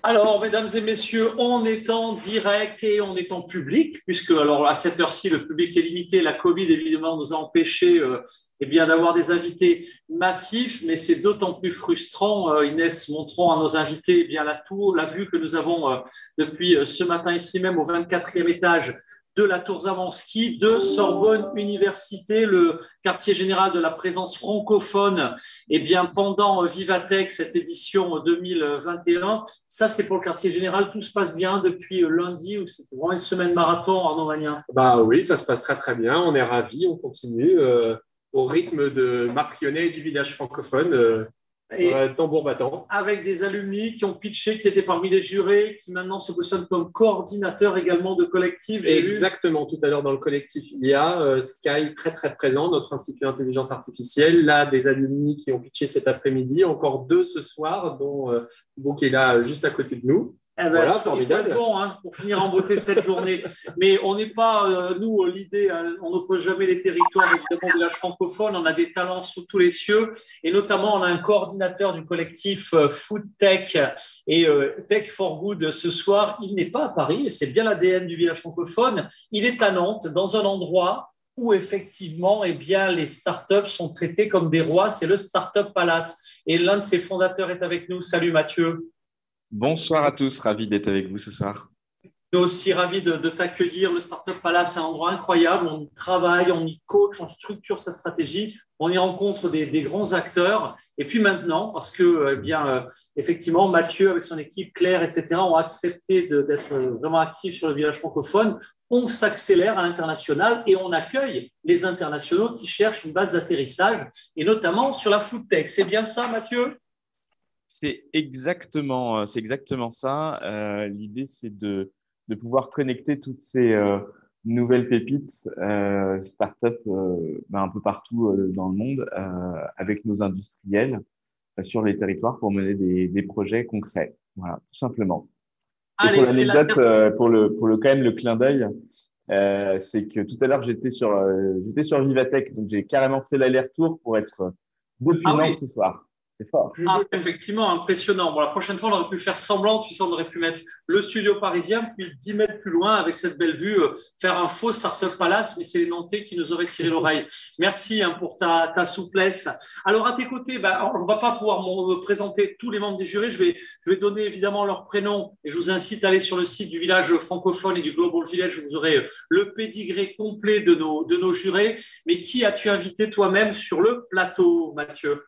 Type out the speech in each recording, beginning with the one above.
Alors, mesdames et messieurs, on est en direct et on est en public, puisque alors à cette heure-ci, le public est limité. La Covid, évidemment, nous a empêché eh bien, d'avoir des invités massifs, mais c'est d'autant plus frustrant, Inès, montrons à nos invités eh bien, la vue que nous avons depuis ce matin ici même au 24e étage de la Tour Zamanski, de Sorbonne Université, le quartier général de la présence francophone. Eh bien, pendant Vivatech, cette édition 2021, ça c'est pour le quartier général, tout se passe bien depuis lundi, où c'est vraiment une semaine marathon, Arnaud Magnin. Bah oui, ça se passe très très bien. On est ravis, on continue au rythme de Marc Lyonnais et du village francophone, Et tambour battant. avec des alumni qui ont pitché, qui étaient parmi les jurés, qui maintenant se positionnent comme coordinateurs également de collectifs. Exactement, tout à l'heure dans le collectif, il y a Sky très très présent, notre institut d'intelligence artificielle, là des alumni qui ont pitché cet après-midi, encore deux ce soir, dont Thibaut qui est là juste à côté de nous. Eh ben, Voilà, il faut formidable. être bon hein, pour finir en beauté cette journée. Mais on n'est pas, nous, l'idée, on n'oppose jamais les territoires, évidemment, de l'âge francophone. On a des talents sous tous les cieux. Et notamment, on a un coordinateur du collectif Food Tech et Tech for Good ce soir. Il n'est pas à Paris, et c'est bien l'ADN du village francophone. Il est à Nantes, dans un endroit où effectivement, eh bien, les startups sont traitées comme des rois. C'est le Startup Palace. Et l'un de ses fondateurs est avec nous. Salut Mathieu. Bonsoir à tous, ravi d'être avec vous ce soir. Nous aussi ravis de t'accueillir. Le Startup Palace, c'est un endroit incroyable. On y travaille, on y coach, on structure sa stratégie, on y rencontre des grands acteurs. Et puis maintenant, parce que, eh bien, effectivement, Mathieu, avec son équipe, Claire, etc., ont accepté d'être vraiment actifs sur le village francophone, on s'accélère à l'international et on accueille les internationaux qui cherchent une base d'atterrissage, et notamment sur la food tech. C'est bien ça, Mathieu? C'est exactement ça. L'idée, c'est de pouvoir connecter toutes ces nouvelles pépites, startups un peu partout dans le monde, avec nos industriels sur les territoires pour mener des projets concrets. Voilà, tout simplement. Et pour Allez, c'est la... l'anecdote, pour le quand même le clin d'œil, c'est que tout à l'heure j'étais sur Vivatech, donc j'ai carrément fait l'aller-retour pour être depuis Ah oui. Nantes ce soir. C'est fort. Ah, effectivement, impressionnant. Bon, la prochaine fois, on aurait pu faire semblant, tu sais, on aurait pu mettre le studio parisien, puis 10 mètres plus loin, avec cette belle vue, faire un faux Startup Palace, mais c'est les Nantais qui nous auraient tiré l'oreille. Merci hein, pour ta souplesse. Alors, à tes côtés, on ne va pas pouvoir me présenter tous les membres du jury. Je vais donner évidemment leurs prénoms et je vous incite à aller sur le site du village francophone et du Global Village. Vous aurez le pédigré complet de nos jurés. Mais qui as-tu invité toi-même sur le plateau, Mathieu?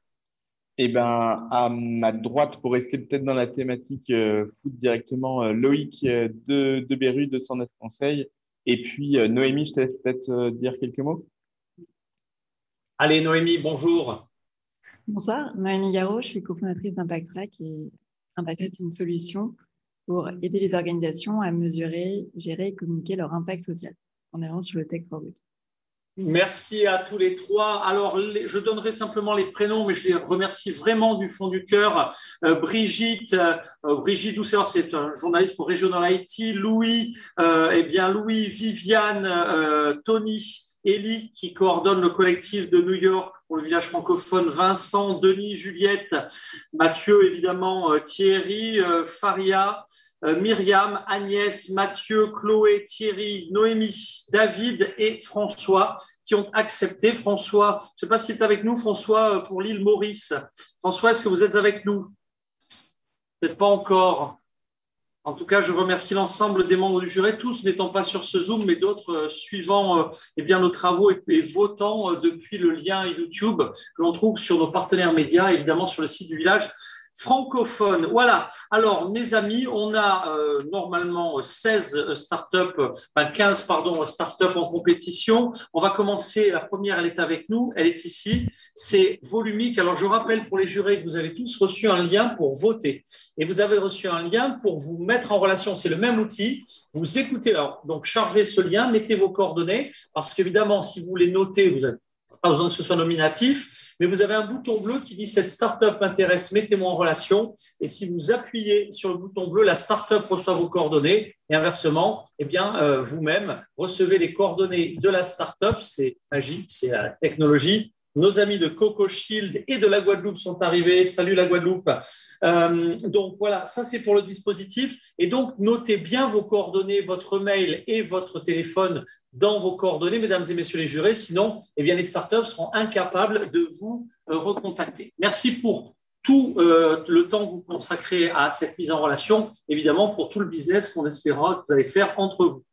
Eh ben, à ma droite, pour rester peut-être dans la thématique foot directement, Loïc de Beru, de 109 Conseils. Et puis, Noémie, je te laisse peut-être dire quelques mots. Allez, Noémie, bonjour. Bonsoir, Noémie Garot, je suis cofondatrice d'Impact Track et Impact Track, c'est une solution pour aider les organisations à mesurer, gérer et communiquer leur impact social. On est vraiment sur le Tech for Good. Merci à tous les trois. Alors, je donnerai simplement les prénoms, mais je les remercie vraiment du fond du cœur. Brigitte Douceur, c'est un journaliste pour Regional IT. Louis, Louis, Viviane, Tony, Élie, qui coordonne le collectif de New York pour le village francophone, Vincent, Denis, Juliette, Mathieu, évidemment, Thierry, Faria, Myriam, Agnès, Mathieu, Chloé, Thierry, Noémie, David et François qui ont accepté. François, je ne sais pas si tu es avec nous, François, pour l'île Maurice. François, est-ce que vous êtes avec nous? Peut-être pas encore. En tout cas, je remercie l'ensemble des membres du jury, tous n'étant pas sur ce Zoom, mais d'autres suivant nos travaux et votant depuis le lien YouTube que l'on trouve sur nos partenaires médias, évidemment sur le site du village francophone. Voilà. Alors, mes amis, on a normalement 16 startups, 15, pardon, startups en compétition. On va commencer. La première, elle est avec nous. Elle est ici. C'est Volumique. Alors, je rappelle pour les jurés que vous avez tous reçu un lien pour voter. Et vous avez reçu un lien pour vous mettre en relation. C'est le même outil. Vous écoutez, alors, donc, chargez ce lien, mettez vos coordonnées. Parce qu'évidemment, si vous les notez, vous n'avez pas besoin que ce soit nominatif. Mais vous avez un bouton bleu qui dit cette startup m'intéresse, mettez-moi en relation. Et si vous appuyez sur le bouton bleu, la startup reçoit vos coordonnées. Et inversement, vous-même recevez les coordonnées de la startup. C'est magique, c'est la technologie. Nos amis de Coco Shield et de la Guadeloupe sont arrivés. Salut la Guadeloupe. Donc voilà, ça c'est pour le dispositif. Et donc notez bien vos coordonnées, votre mail et votre téléphone dans vos coordonnées, mesdames et messieurs les jurés. Sinon, eh bien, les startups seront incapables de vous recontacter. Merci pour tout le temps que vous consacrez à cette mise en relation, évidemment pour tout le business qu'on espérera que vous allez faire entre vous.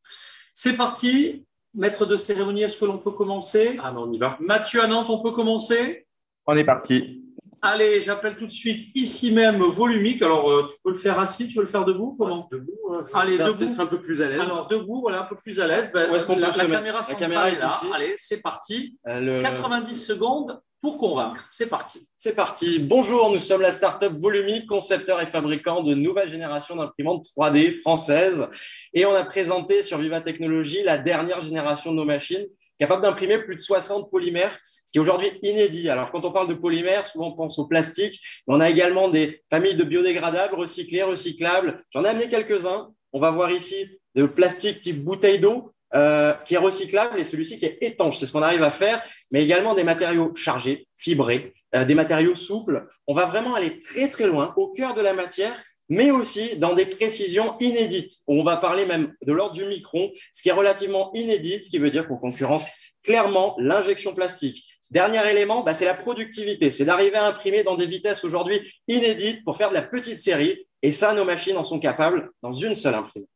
C'est parti. Maître de cérémonie, est-ce que l'on peut commencer? Ah non, on y va. Mathieu à Nantes, on peut commencer? On est parti. Allez, j'appelle tout de suite ici même Volumique. Alors, tu peux le faire assis, tu veux le faire debout? Comment? Debout. Allez, debout. Peut-être un peu plus à l'aise. Alors, debout, voilà, un peu plus à l'aise. Ben, Où est-ce qu'on peut la se mettre? caméra La caméra est est là. ici. Allez, c'est parti. 90 secondes pour convaincre. C'est parti. C'est parti. Bonjour, nous sommes la startup Volumique, concepteur et fabricant de nouvelle génération d'imprimantes 3D françaises. Et on a présenté sur Viva Technologies la dernière génération de nos machines, capable d'imprimer plus de 60 polymères, ce qui est aujourd'hui inédit. Alors, quand on parle de polymères, souvent on pense au plastique, mais on a également des familles de biodégradables, recyclés, recyclables. J'en ai amené quelques-uns. On va voir ici de plastique type bouteille d'eau, qui est recyclable, et celui-ci qui est étanche. C'est ce qu'on arrive à faire, mais également des matériaux chargés, fibrés, des matériaux souples. On va vraiment aller très, très loin, au cœur de la matière, mais aussi dans des précisions inédites. On va parler même de l'ordre du micron, ce qui est relativement inédit, ce qui veut dire qu'on concurrence clairement l'injection plastique. Dernier élément, c'est la productivité. C'est d'arriver à imprimer dans des vitesses aujourd'hui inédites pour faire de la petite série. Et ça, nos machines en sont capables dans une seule imprimante.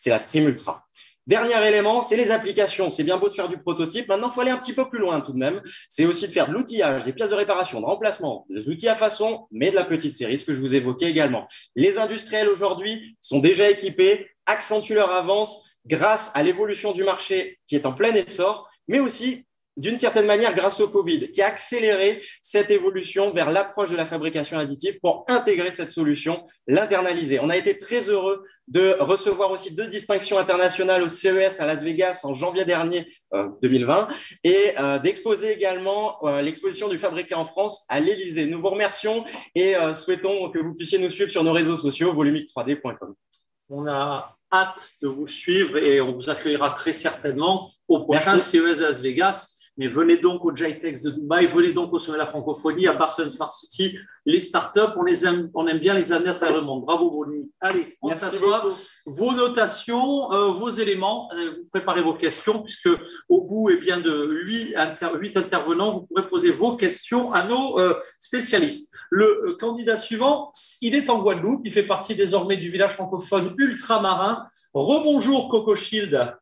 C'est la Stream Ultra. Dernier élément, c'est les applications. C'est bien beau de faire du prototype. Maintenant, il faut aller un petit peu plus loin tout de même. C'est aussi de faire de l'outillage, des pièces de réparation, de remplacement, des outils à façon, mais de la petite série, ce que je vous évoquais également. Les industriels aujourd'hui sont déjà équipés, accentuent leur avance grâce à l'évolution du marché qui est en plein essor, mais aussi d'une certaine manière grâce au Covid, qui a accéléré cette évolution vers l'approche de la fabrication additive pour intégrer cette solution, l'internaliser. On a été très heureux de recevoir aussi 2 distinctions internationales au CES à Las Vegas en janvier dernier 2020 et d'exposer également l'exposition du fabriqué en France à l'Élysée. Nous vous remercions et souhaitons que vous puissiez nous suivre sur nos réseaux sociaux, volumique3d.com. On a hâte de vous suivre et on vous accueillera très certainement au prochain CES à Las Vegas. Mais venez donc au GITEX de Dubaï, venez donc au Sommet de la Francophonie, à Barcelone Smart City. Les startups, on aime bien les amener à travers le monde. Bravo, Volumique. Allez, on s'assoit. Vos notations, vos éléments, vous préparez vos questions, puisque au bout bien, de 8 intervenants, vous pourrez poser vos questions à nos spécialistes. Le candidat suivant, il est en Guadeloupe, il fait partie désormais du village francophone ultramarin. Rebonjour, Coco Shield.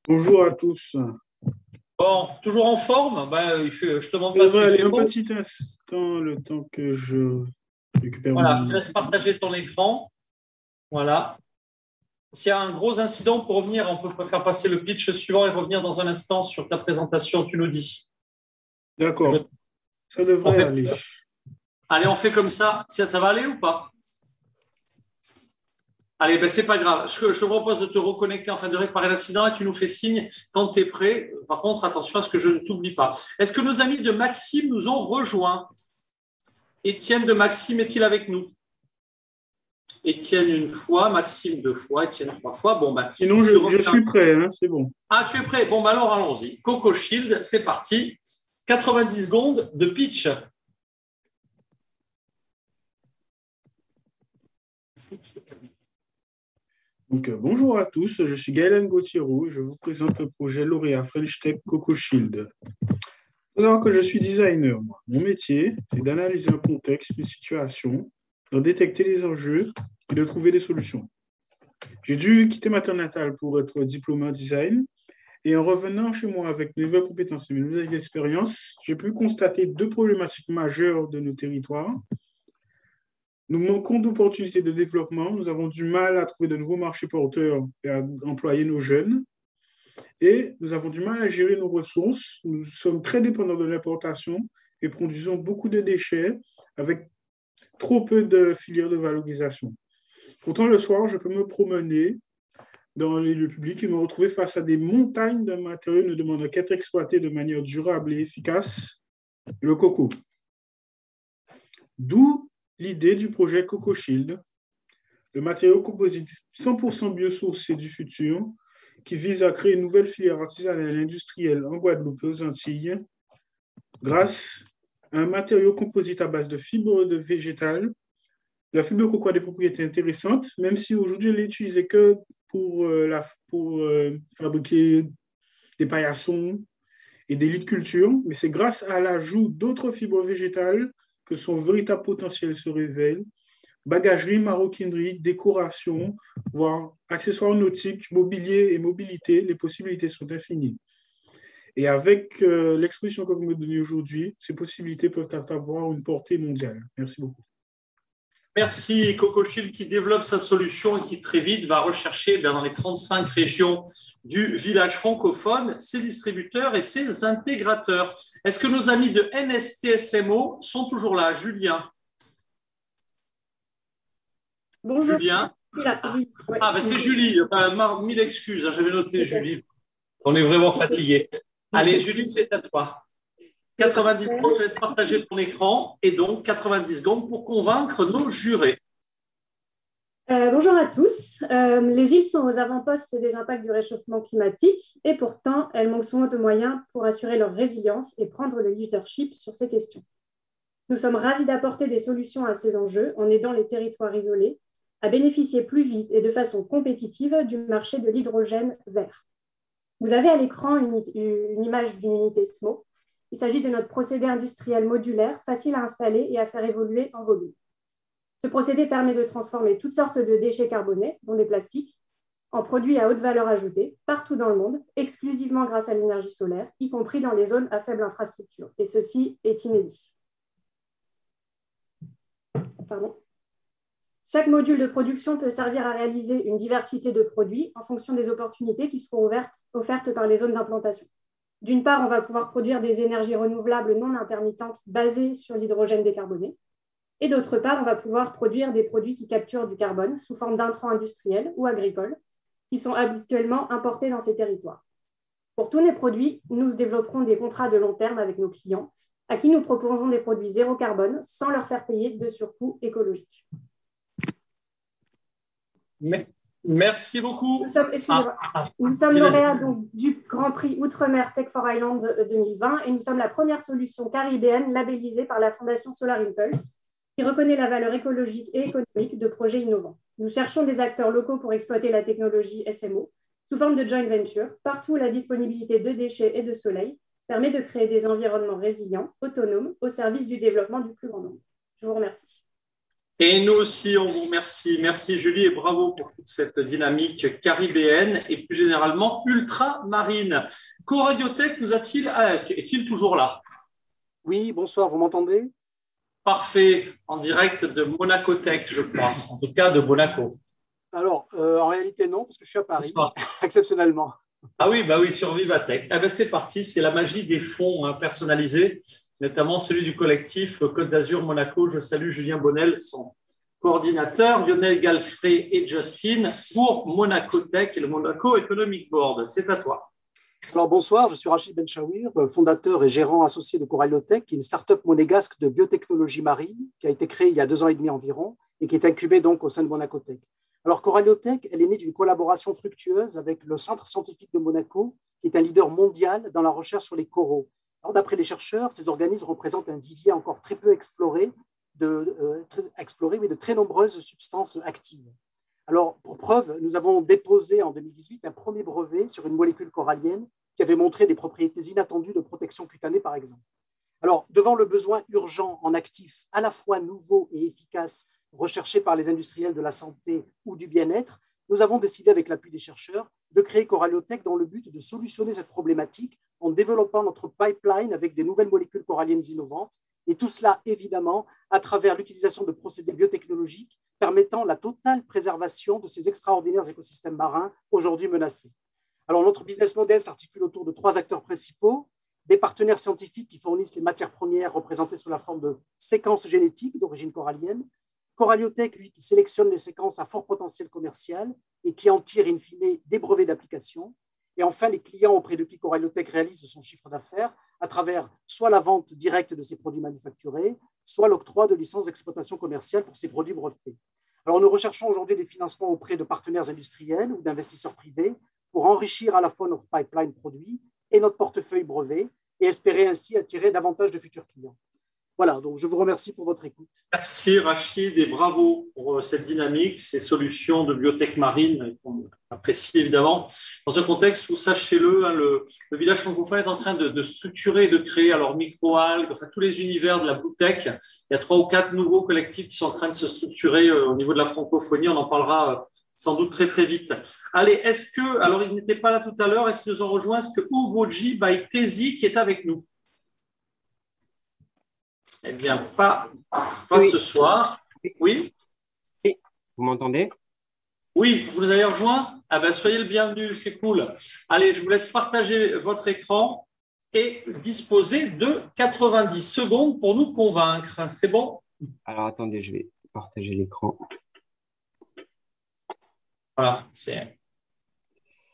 Bonjour à tous. Bon, toujours en forme? Je te demande pas si allez, c'est un beau. petit instant, le temps que je récupère. Voilà, je te laisse partager ton écran. Voilà. S'il y a un gros incident, pour revenir, on peut faire passer le pitch suivant et revenir dans un instant sur ta présentation, tu nous dis. D'accord, ça devrait aller. Allez, on fait comme ça. Ça va aller ou pas? Allez, c'est pas grave. Je te propose de te reconnecter, enfin de réparer l'incident et tu nous fais signe quand tu es prêt. Par contre, attention à ce que je ne t'oublie pas. Est-ce que nos amis de Maxime nous ont rejoints? Étienne de Maxime est-il avec nous? Étienne une fois, Maxime 2 fois, Étienne 3 fois. Sinon, je suis prêt, hein, c'est bon. Ah, tu es prêt? Alors allons-y. Coco Shield, c'est parti. 90 secondes de pitch. Donc, bonjour à tous, je suis Gaëlan Gauthier-Roux et je vous présente le projet lauréat French Tech Coco Shield. Il faut savoir que je suis designer. Moi. Mon métier, c'est d'analyser un contexte, une situation, de détecter les enjeux et de trouver des solutions. J'ai dû quitter ma terre natale pour être diplômé en design et en revenant chez moi avec de nouvelles compétences et de nouvelles expériences, j'ai pu constater 2 problématiques majeures de nos territoires. Nous manquons d'opportunités de développement, nous avons du mal à trouver de nouveaux marchés porteurs et à employer nos jeunes. Et nous avons du mal à gérer nos ressources. Nous sommes très dépendants de l'importation et produisons beaucoup de déchets avec trop peu de filières de valorisation. Pourtant, le soir, je peux me promener dans les lieux publics et me retrouver face à des montagnes de matériaux ne demandant qu'à être exploités de manière durable et efficace, le coco. D'où l'idée du projet Coco Shield, le matériau composite 100% biosourcé du futur, qui vise à créer une nouvelle filière artisanale et industrielle en Guadeloupe et aux Antilles, grâce à un matériau composite à base de fibres de végétales. La fibre de coco a des propriétés intéressantes, même si aujourd'hui elle n'est utilisée que pour fabriquer des paillassons et des lits de culture, mais c'est grâce à l'ajout d'autres fibres végétales que son véritable potentiel se révèle. Bagagerie, maroquinerie, décoration, voire accessoires nautiques, mobilier et mobilité, les possibilités sont infinies. Et avec l'exposition que vous me donnez aujourd'hui, ces possibilités peuvent avoir une portée mondiale. Merci beaucoup. Merci CocoShield qui développe sa solution et qui très vite va rechercher dans les 35 régions du village francophone ses distributeurs et ses intégrateurs. Est-ce que nos amis de NSTSMO sont toujours là? Julien? Bonjour. Julien? Ouais. Ah, ben c'est Julie. Mille excuses, j'avais noté Julie. On est vraiment fatigué. Allez, Julie, c'est à toi. 90 secondes, je laisse partager ton écran et donc 90 secondes pour convaincre nos jurés. Bonjour à tous. Les îles sont aux avant-postes des impacts du réchauffement climatique et pourtant, elles manquent souvent de moyens pour assurer leur résilience et prendre le leadership sur ces questions. Nous sommes ravis d'apporter des solutions à ces enjeux en aidant les territoires isolés à bénéficier plus vite et de façon compétitive du marché de l'hydrogène vert. Vous avez à l'écran une image d'une unité SMO. Il s'agit de notre procédé industriel modulaire, facile à installer et à faire évoluer en volume. Ce procédé permet de transformer toutes sortes de déchets carbonés, dont des plastiques, en produits à haute valeur ajoutée, partout dans le monde, exclusivement grâce à l'énergie solaire, y compris dans les zones à faible infrastructure. Et ceci est inédit. Chaque module de production peut servir à réaliser une diversité de produits en fonction des opportunités qui seront offertes par les zones d'implantation. D'une part, on va pouvoir produire des énergies renouvelables non intermittentes basées sur l'hydrogène décarboné. Et d'autre part, on va pouvoir produire des produits qui capturent du carbone sous forme d'intrants industriels ou agricoles qui sont habituellement importés dans ces territoires. Pour tous nos produits, nous développerons des contrats de long terme avec nos clients à qui nous proposons des produits zéro carbone sans leur faire payer de surcoûts écologiques. Merci beaucoup. Nous sommes lauréats du Grand Prix Outre-mer Tech for Island 2020 et nous sommes la première solution caribéenne labellisée par la Fondation Solar Impulse qui reconnaît la valeur écologique et économique de projets innovants. Nous cherchons des acteurs locaux pour exploiter la technologie SMO sous forme de joint venture, partout où la disponibilité de déchets et de soleil permet de créer des environnements résilients, autonomes, au service du développement du plus grand nombre. Je vous remercie. Et nous aussi, on vous remercie. Merci Julie et bravo pour toute cette dynamique caribéenne et plus généralement ultramarine. Coradiotech nous est-il toujours là? Oui, bonsoir, vous m'entendez? Parfait, en direct de Monaco Tech, je crois, en tout cas de Monaco. Alors, en réalité non, parce que je suis à Paris, exceptionnellement. Ah oui, bah oui, sur Vivatech. Eh ben, c'est parti, c'est la magie des fonds personnalisés, notamment celui du collectif Côte d'Azur Monaco. Je salue Julien Bonnel, son coordinateur, Lionel Galfrey et Justine pour Monaco Tech et le Monaco Economic Board. C'est à toi. Alors bonsoir, je suis Rachid Benchawir, fondateur et gérant associé de Coraliotech, qui est une start-up monégasque de biotechnologie marine qui a été créée il y a 2 ans et demi environ et qui est incubée donc au sein de Monaco Tech. Alors Coraliotech, elle est née d'une collaboration fructueuse avec le Centre scientifique de Monaco, qui est un leader mondial dans la recherche sur les coraux. Alors d'après les chercheurs, ces organismes représentent un vivier encore très peu exploré, mais de très nombreuses substances actives. Alors, pour preuve, nous avons déposé en 2018 un premier brevet sur une molécule corallienne qui avait montré des propriétés inattendues de protection cutanée, par exemple. Alors, devant le besoin urgent en actifs à la fois nouveaux et efficaces recherchés par les industriels de la santé ou du bien-être, nous avons décidé, avec l'appui des chercheurs, de créer Coraliotech dans le but de solutionner cette problématique en développant notre pipeline avec des nouvelles molécules coralliennes innovantes, et tout cela, évidemment, à travers l'utilisation de procédés biotechnologiques permettant la totale préservation de ces extraordinaires écosystèmes marins aujourd'hui menacés. Alors, notre business model s'articule autour de 3 acteurs principaux, des partenaires scientifiques qui fournissent les matières premières représentées sous la forme de séquences génétiques d'origine corallienne, Coraliotech, lui, qui sélectionne les séquences à fort potentiel commercial et qui en tire in fine des brevets d'application, et enfin les clients auprès de qui Coraliotech réalise son chiffre d'affaires à travers soit la vente directe de ses produits manufacturés, soit l'octroi de licences d'exploitation commerciale pour ses produits brevetés. Alors, nous recherchons aujourd'hui des financements auprès de partenaires industriels ou d'investisseurs privés pour enrichir à la fois notre pipeline produit et notre portefeuille brevet, et espérer ainsi attirer davantage de futurs clients. Voilà, donc je vous remercie pour votre écoute. Merci Rachid et bravo pour cette dynamique, ces solutions de biotech marine qu'on apprécie évidemment. Dans ce contexte où, sachez-le, hein, le village francophone est en train de structurer et de créer alors microalgues, enfin tous les univers de la blue tech. Il y a 3 ou 4 nouveaux collectifs qui sont en train de se structurer au niveau de la francophonie. On en parlera sans doute très très vite. Allez, alors il n'était pas là tout à l'heure, est-ce qu'ils nous ont rejoint? Est-ce que Uvoji by Tezi qui est avec nous? Eh bien, pas oui. Ce soir. Oui. Vous m'entendez? Oui, vous nous avez rejoint? Ah ben, soyez le bienvenu, c'est cool. Allez, je vous laisse partager votre écran et disposer de 90 secondes pour nous convaincre. C'est bon? Alors, attendez, je vais partager l'écran. Voilà,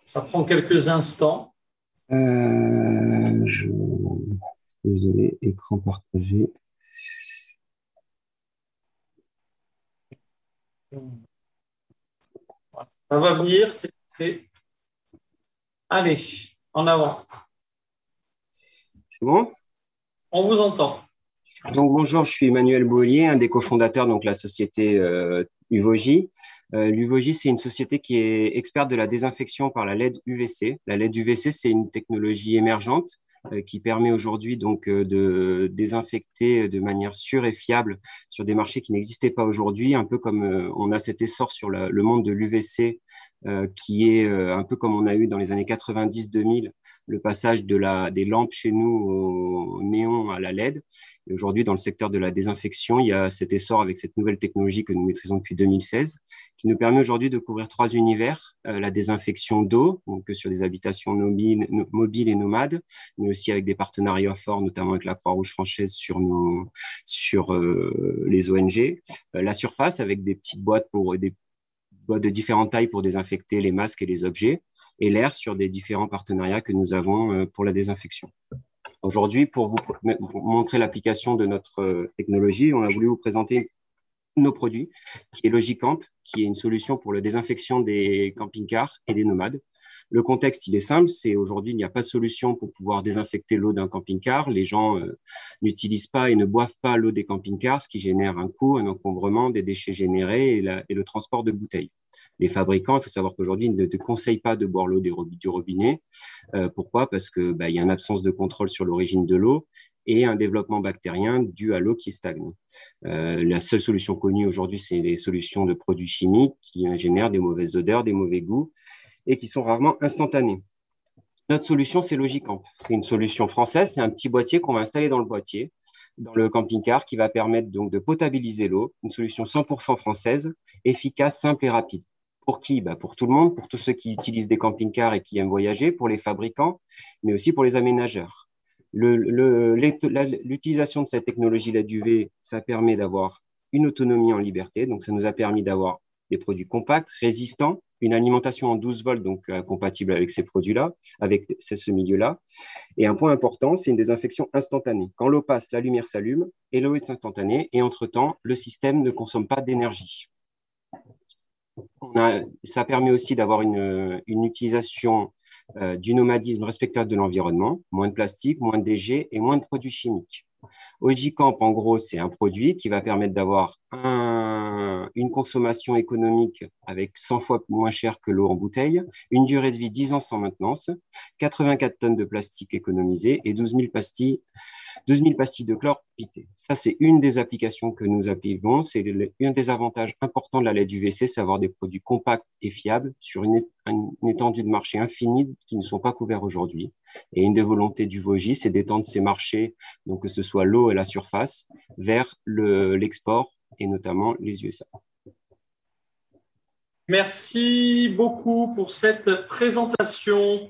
ça prend quelques instants. Désolé, écran partagé. Ça va venir, c'est fait. Allez, en avant. C'est bon? On vous entend. Donc, bonjour, je suis Emmanuel Boullier, un des cofondateurs de la société Uvoji. L'Uvoji, c'est une société qui est experte de la désinfection par la LED UVC. La LED UVC, c'est une technologie émergente qui permet aujourd'hui donc de désinfecter de manière sûre et fiable sur des marchés qui n'existaient pas aujourd'hui, un peu comme on a cet essor sur le monde de l'UVC qui est un peu comme on a eu dans les années 90-2000, le passage des lampes chez nous au néon à la LED. Et aujourd'hui, dans le secteur de la désinfection, il y a cet essor avec cette nouvelle technologie que nous maîtrisons depuis 2016, qui nous permet aujourd'hui de couvrir 3 univers, la désinfection d'eau, donc sur des habitations mobiles et nomades, mais aussi avec des partenariats forts, notamment avec la Croix-Rouge française sur les ONG, la surface avec des petites boîtes de différentes tailles pour désinfecter les masques et les objets, et l'air sur des différents partenariats que nous avons pour la désinfection. Aujourd'hui, pour vous montrer l'application de notre technologie, on a voulu vous présenter nos produits, qui est Logicamp, qui est une solution pour la désinfection des camping-cars et des nomades. Le contexte, il est simple, c'est aujourd'hui, il n'y a pas de solution pour pouvoir désinfecter l'eau d'un camping-car. Les gens n'utilisent pas et ne boivent pas l'eau des camping-cars, ce qui génère un coût, un encombrement, des déchets générés et le transport de bouteilles. Les fabricants, il faut savoir qu'aujourd'hui, ils ne te conseillent pas de boire l'eau du robinet. Pourquoi? Parce que il y a une absence de contrôle sur l'origine de l'eau et un développement bactérien dû à l'eau qui stagne. La seule solution connue aujourd'hui, c'est les solutions de produits chimiques qui génèrent des mauvaises odeurs, des mauvais goûts et qui sont rarement instantanées. Notre solution, c'est Logicamp. C'est une solution française, c'est un petit boîtier qu'on va installer dans le boîtier, dans le camping-car, qui va permettre donc de potabiliser l'eau, une solution 100% française, efficace, simple et rapide. Pour qui? Pour tout le monde, pour tous ceux qui utilisent des camping-cars et qui aiment voyager, pour les fabricants, mais aussi pour les aménageurs. L'utilisation de cette technologie LED UV, ça permet d'avoir une autonomie en liberté, donc ça nous a permis d'avoir des produits compacts, résistants, une alimentation en 12 volts, donc compatible avec ces produits-là, avec ce milieu-là. Et un point important, c'est une désinfection instantanée. Quand l'eau passe, la lumière s'allume et l'eau est instantanée. Et entre-temps, le système ne consomme pas d'énergie. Ça permet aussi d'avoir une utilisation du nomadisme respectueux de l'environnement, moins de plastique, moins de déchets et moins de produits chimiques. Logicamp, en gros, c'est un produit qui va permettre d'avoir une consommation économique avec 100 fois moins cher que l'eau en bouteille, une durée de vie 10 ans sans maintenance, 84 tonnes de plastique économisées et 12 000 pastilles de chlore évitées. Ça, c'est une des applications que nous appliquons. C'est un des avantages importants de la LED UVC, c'est avoir des produits compacts et fiables sur une étendue de marché infinie qui ne sont pas couverts aujourd'hui. Et une des volontés du Vogi, c'est d'étendre ces marchés, donc que ce soit l'eau et la surface, vers l'export et notamment les USA. Merci beaucoup pour cette présentation.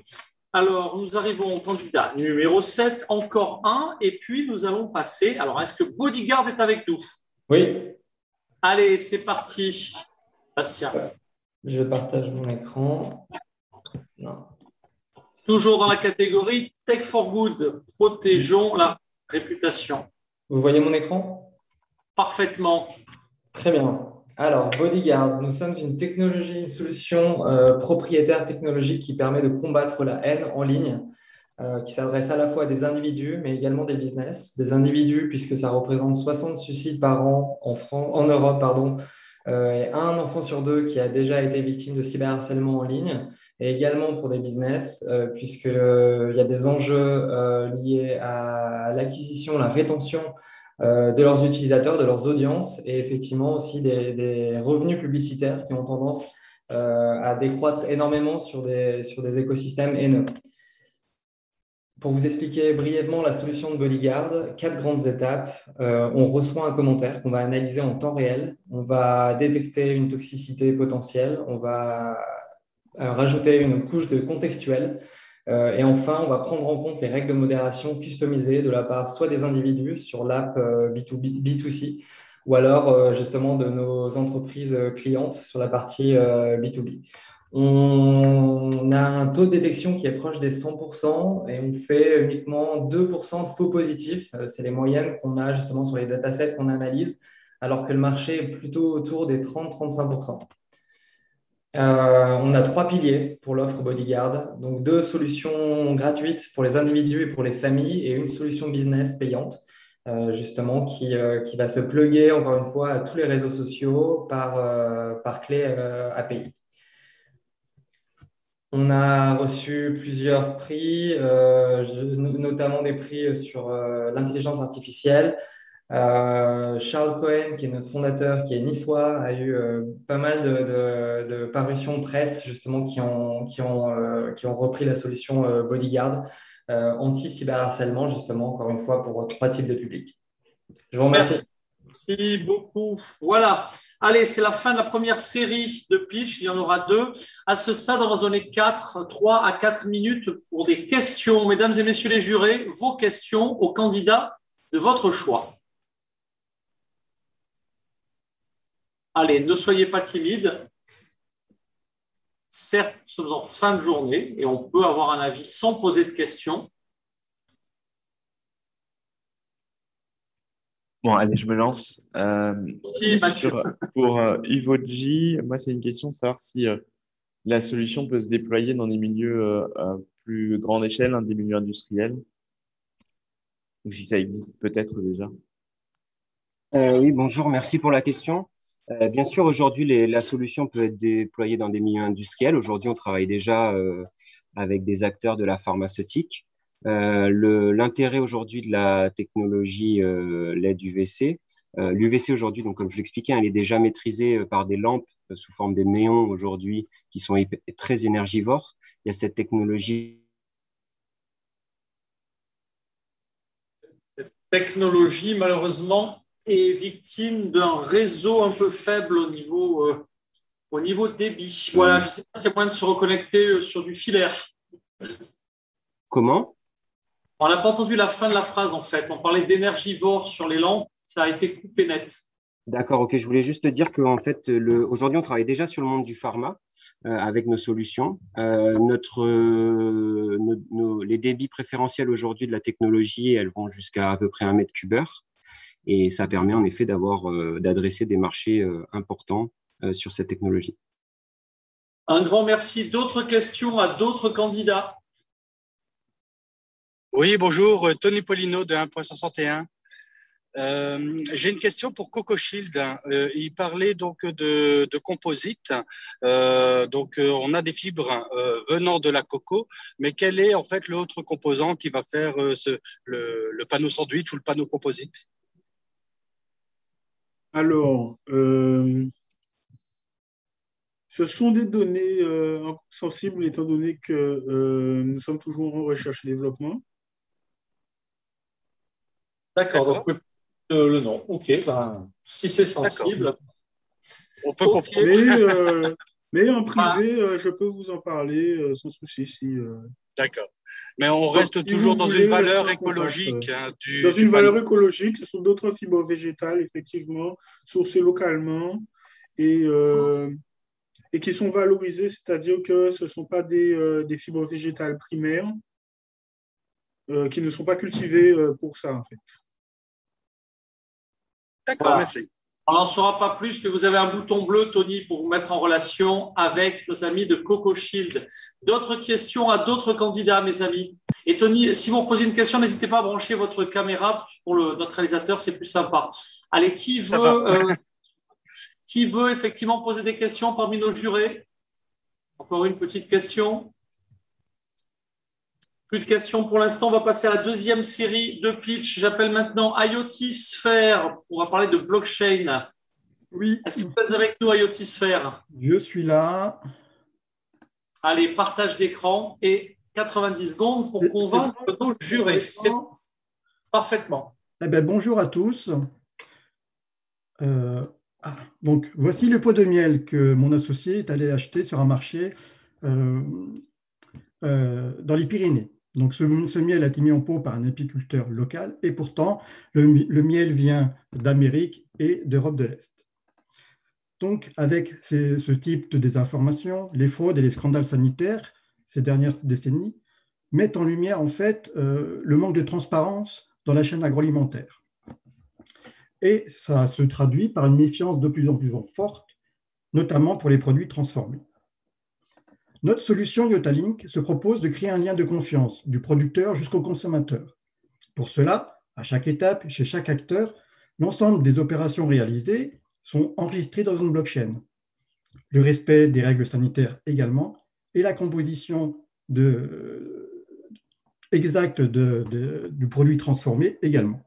Alors, nous arrivons au candidat numéro 7, encore un, et puis nous allons passer. Alors, est-ce que Bodyguard est avec nous? Oui. Allez, c'est parti. Bastien. Je partage mon écran. Non. Toujours dans la catégorie Tech for Good, protégeons la réputation. Vous voyez mon écran? Parfaitement. Très bien. Alors, Bodyguard, nous sommes une technologie, une solution propriétaire technologique qui permet de combattre la haine en ligne. qui s'adresse à la fois à des individus, mais également des business. Des individus, puisque ça représente 60 suicides par an en Europe, pardon, et un enfant sur deux qui a déjà été victime de cyberharcèlement en ligne, et également pour des business, puisqu'il y a des enjeux liés à l'acquisition, la rétention de leurs utilisateurs, de leurs audiences, et effectivement aussi des revenus publicitaires qui ont tendance à décroître énormément sur des écosystèmes haineux. Pour vous expliquer brièvement la solution de Bodyguard, 4 grandes étapes. On reçoit un commentaire qu'on va analyser en temps réel. On va détecter une toxicité potentielle. On va rajouter une couche de contextuel. Et enfin, on va prendre en compte les règles de modération customisées de la part soit des individus sur l'app B2C ou alors justement de nos entreprises clientes sur la partie B2B. On a un taux de détection qui est proche des 100% et on fait uniquement 2% de faux positifs. C'est les moyennes qu'on a justement sur les datasets qu'on analyse, alors que le marché est plutôt autour des 30-35%. On a 3 piliers pour l'offre Bodyguard, donc 2 solutions gratuites pour les individus et pour les familles et une solution business payante, justement, qui va se plugger encore une fois à tous les réseaux sociaux par clé API. On a reçu plusieurs prix, notamment des prix sur l'intelligence artificielle. Charles Cohen, qui est notre fondateur, qui est niçois, a eu pas mal de parutions presse justement qui ont repris la solution Bodyguard anti-cyberharcèlement, justement, encore une fois, pour 3 types de publics. Je vous remercie. Merci beaucoup. Voilà. Allez, c'est la fin de la première série de pitch. Il y en aura 2. À ce stade, on va donner 3 à 4 minutes pour des questions. Mesdames et messieurs les jurés, vos questions aux candidats de votre choix. Allez, ne soyez pas timides. Certes, nous sommes en fin de journée et on peut avoir un avis sans poser de questions. Bon, allez, je me lance. Si, Mathieu. Pour Ivoji, moi, c'est une question de savoir si la solution peut se déployer dans des milieux à plus grande échelle, des milieux industriels, ou si ça existe peut-être déjà. Oui, bonjour, merci pour la question. Bien sûr, aujourd'hui, la solution peut être déployée dans des milieux industriels. Aujourd'hui, on travaille déjà avec des acteurs de la pharmaceutique. L'intérêt aujourd'hui de la technologie LED UVC, l'UVC aujourd'hui, donc comme je l'expliquais, elle est déjà maîtrisée par des lampes sous forme des néons aujourd'hui qui sont très énergivores. Il y a cette technologie. Cette technologie, malheureusement, est victime d'un réseau un peu faible au niveau débit. Voilà, je ne sais pas s'il y a moyen de se reconnecter sur du filaire. Comment? On n'a pas entendu la fin de la phrase, en fait. On parlait d'énergivore sur les lampes. Ça a été coupé net. D'accord, ok. Je voulais juste te dire qu'en fait, aujourd'hui, on travaille déjà sur le monde du pharma avec nos solutions. Les débits préférentiels aujourd'hui de la technologie, elles vont jusqu'à à peu près 1 mètre cube heure. Et ça permet en effet d'adresser des marchés importants sur cette technologie. Un grand merci. D'autres questions à d'autres candidats? Oui, bonjour, Tony Polino de 1.61. J'ai une question pour CocoShield. Il parlait donc de composite. On a des fibres venant de la coco, mais quel est en fait l'autre composant qui va faire le panneau sandwich ou le panneau composite? Alors, ce sont des données sensibles étant donné que nous sommes toujours en recherche et développement. D'accord, donc le nom. Ok, ben, si c'est sensible. On peut comprendre. Mais en privé, je peux vous en parler sans souci. D'accord. Mais on reste toujours dans une valeur écologique. Dans une valeur écologique, ce sont d'autres fibres végétales, effectivement, sourcées localement et qui sont valorisées, c'est-à-dire que ce ne sont pas des fibres végétales primaires qui ne sont pas cultivées pour ça, en fait. D'accord, voilà. Merci. On n'en saura pas plus, mais vous avez un bouton bleu, Tony, pour vous mettre en relation avec nos amis de CocoShield. D'autres questions à d'autres candidats, mes amis? Et Tony, si vous posez une question, n'hésitez pas à brancher votre caméra pour notre réalisateur, c'est plus sympa. Allez, qui veut effectivement poser des questions parmi nos jurés? Encore une petite question. Plus de questions pour l'instant. On va passer à la deuxième série de pitch. J'appelle maintenant IoT Sphere. On va parler de blockchain. Oui. Est-ce que vous êtes avec nous, IoT Sphere? Je suis là. Allez, partage d'écran et 90 secondes pour convaincre nos jurés. C'est parfaitement. Eh bien, bonjour à tous. Donc, voici le pot de miel que mon associé est allé acheter sur un marché dans les Pyrénées. Donc, ce miel a été mis en pot par un apiculteur local et pourtant, le miel vient d'Amérique et d'Europe de l'Est. Donc, avec ce type de désinformation, les fraudes et les scandales sanitaires ces dernières décennies mettent en lumière, en fait, le manque de transparence dans la chaîne agroalimentaire. Et ça se traduit par une méfiance de plus en plus forte, notamment pour les produits transformés. Notre solution Yotalink se propose de créer un lien de confiance du producteur jusqu'au consommateur. Pour cela, à chaque étape, chez chaque acteur, l'ensemble des opérations réalisées sont enregistrées dans une blockchain. Le respect des règles sanitaires également, et la composition exacte du produit transformé également.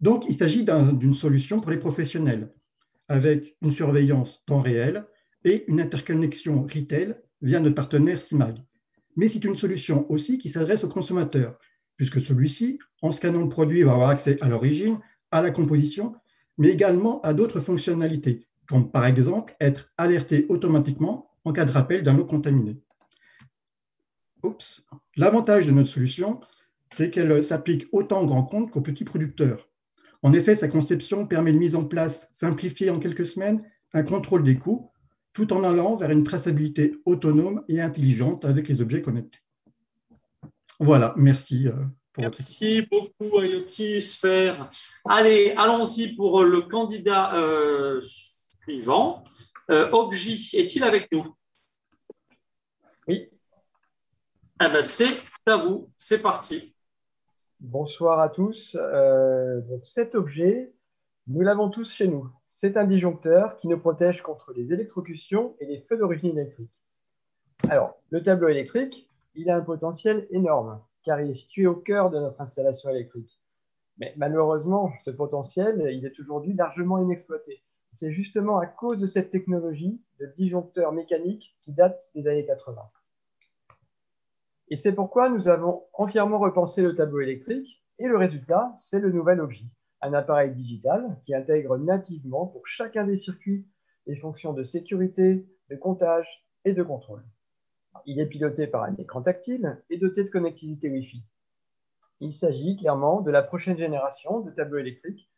Donc, il s'agit d'une solution pour les professionnels, avec une surveillance temps réel et une interconnexion retail via notre partenaire CIMAG. Mais c'est une solution aussi qui s'adresse au consommateur, puisque celui-ci, en scannant le produit, va avoir accès à l'origine, à la composition, mais également à d'autres fonctionnalités, comme par exemple être alerté automatiquement en cas de rappel d'un lot contaminé. L'avantage de notre solution, c'est qu'elle s'applique autant aux grands comptes qu'aux petits producteurs. En effet, sa conception permet une mise en place simplifiée en quelques semaines, un contrôle des coûts, tout en allant vers une traçabilité autonome et intelligente avec les objets connectés. Voilà, merci pour votre écoute. Merci beaucoup, IoT Sphere. Allez, allons-y pour le candidat suivant. Oggi, est-il avec nous? Oui. Eh ben, c'est à vous, c'est parti. Bonsoir à tous. Donc cet objet, nous l'avons tous chez nous. C'est un disjoncteur qui nous protège contre les électrocutions et les feux d'origine électrique. Alors, le tableau électrique, il a un potentiel énorme, car il est situé au cœur de notre installation électrique. Mais malheureusement, ce potentiel, il est aujourd'hui largement inexploité. C'est justement à cause de cette technologie de disjoncteur mécanique qui date des années 80. Et c'est pourquoi nous avons entièrement repensé le tableau électrique, et le résultat, c'est le nouvel Oggi, un appareil digital qui intègre nativement pour chacun des circuits les fonctions de sécurité, de comptage et de contrôle. Il est piloté par un écran tactile et doté de connectivité Wi-Fi. Il s'agit clairement de la prochaine génération de tableaux électriques,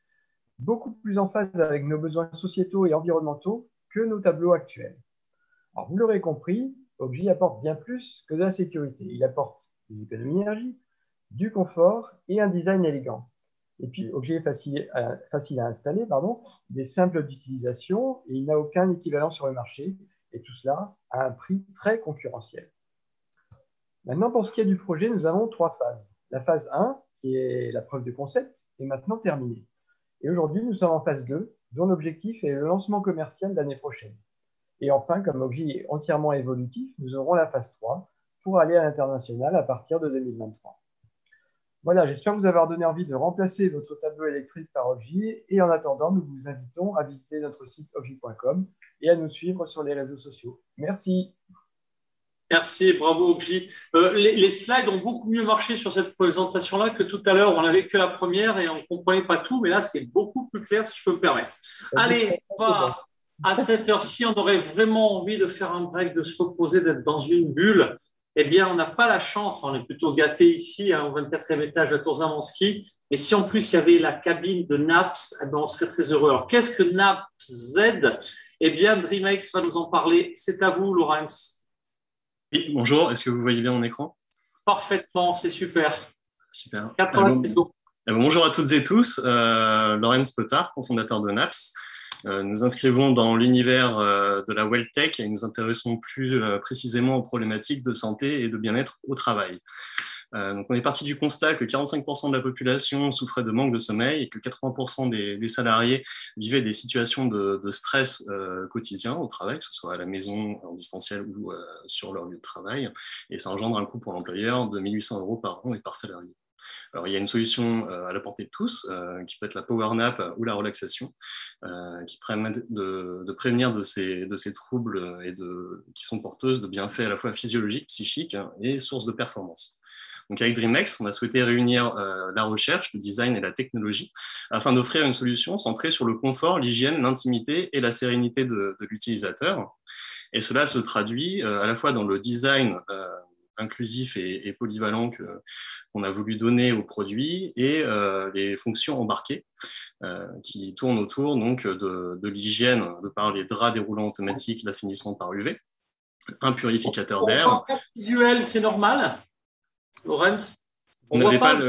beaucoup plus en phase avec nos besoins sociétaux et environnementaux que nos tableaux actuels. Alors, vous l'aurez compris, Oggi apporte bien plus que de la sécurité. Il apporte des économies d'énergie, du confort et un design élégant. Et puis, Oggi est facile à installer, il est simple d'utilisation et il n'a aucun équivalent sur le marché. Et tout cela à un prix très concurrentiel. Maintenant, pour ce qui est du projet, nous avons 3 phases. La phase 1, qui est la preuve de concept, est maintenant terminée. Et aujourd'hui, nous sommes en phase 2, dont l'objectif est le lancement commercial l'année prochaine. Et enfin, comme Oggi est entièrement évolutif, nous aurons la phase 3 pour aller à l'international à partir de 2023. Voilà, j'espère vous avoir donné envie de remplacer votre tableau électrique par Oggi. Et en attendant, nous vous invitons à visiter notre site oggi.com et à nous suivre sur les réseaux sociaux. Merci. Merci, bravo Oggi. Les slides ont beaucoup mieux marché sur cette présentation-là que tout à l'heure. On n'avait que la première et on ne comprenait pas tout, mais là, c'est beaucoup plus clair, si je peux me permettre. Allez, on va, à cette heure-ci, on aurait vraiment envie de faire un break, de se reposer, d'être dans une bulle. Eh bien, on n'a pas la chance, on est plutôt gâtés ici, au 24e étage de Torzin-Monski. Mais si en plus il y avait la cabine de NAPS, eh bien, on serait très heureux. Alors, qu'est-ce que NAPS Z? Eh bien, DreamX va nous en parler. C'est à vous, Laurence. Oui, bonjour. Est-ce que vous voyez bien mon écran? Parfaitement, c'est super. Super. 90 secondes. Bonjour à toutes et tous, Laurence Potard, cofondateur de Naps. Nous inscrivons dans l'univers de la WellTech et nous intéressons plus précisément aux problématiques de santé et de bien-être au travail. Donc on est parti du constat que 45% de la population souffrait de manque de sommeil et que 80% des salariés vivaient des situations de stress quotidien au travail, que ce soit à la maison, en distanciel ou sur leur lieu de travail. Et ça engendre un coût pour l'employeur de 1 800 € par an et par salarié. Alors, il y a une solution à la portée de tous, qui peut être la power nap ou la relaxation, qui permettent de prévenir de ces troubles et qui sont porteuses de bienfaits à la fois physiologiques, psychiques et sources de performance. Donc avec DreamX, on a souhaité réunir la recherche, le design et la technologie afin d'offrir une solution centrée sur le confort, l'hygiène, l'intimité et la sérénité de l'utilisateur. Et cela se traduit à la fois dans le design inclusif et polyvalent qu'on a voulu donner aux produits et les fonctions embarquées qui tournent autour donc, de l'hygiène de par les draps déroulants automatiques, l'assainissement par UV, un purificateur d'air. On voit pas de visuel, c'est normal, Laurence? On voit pas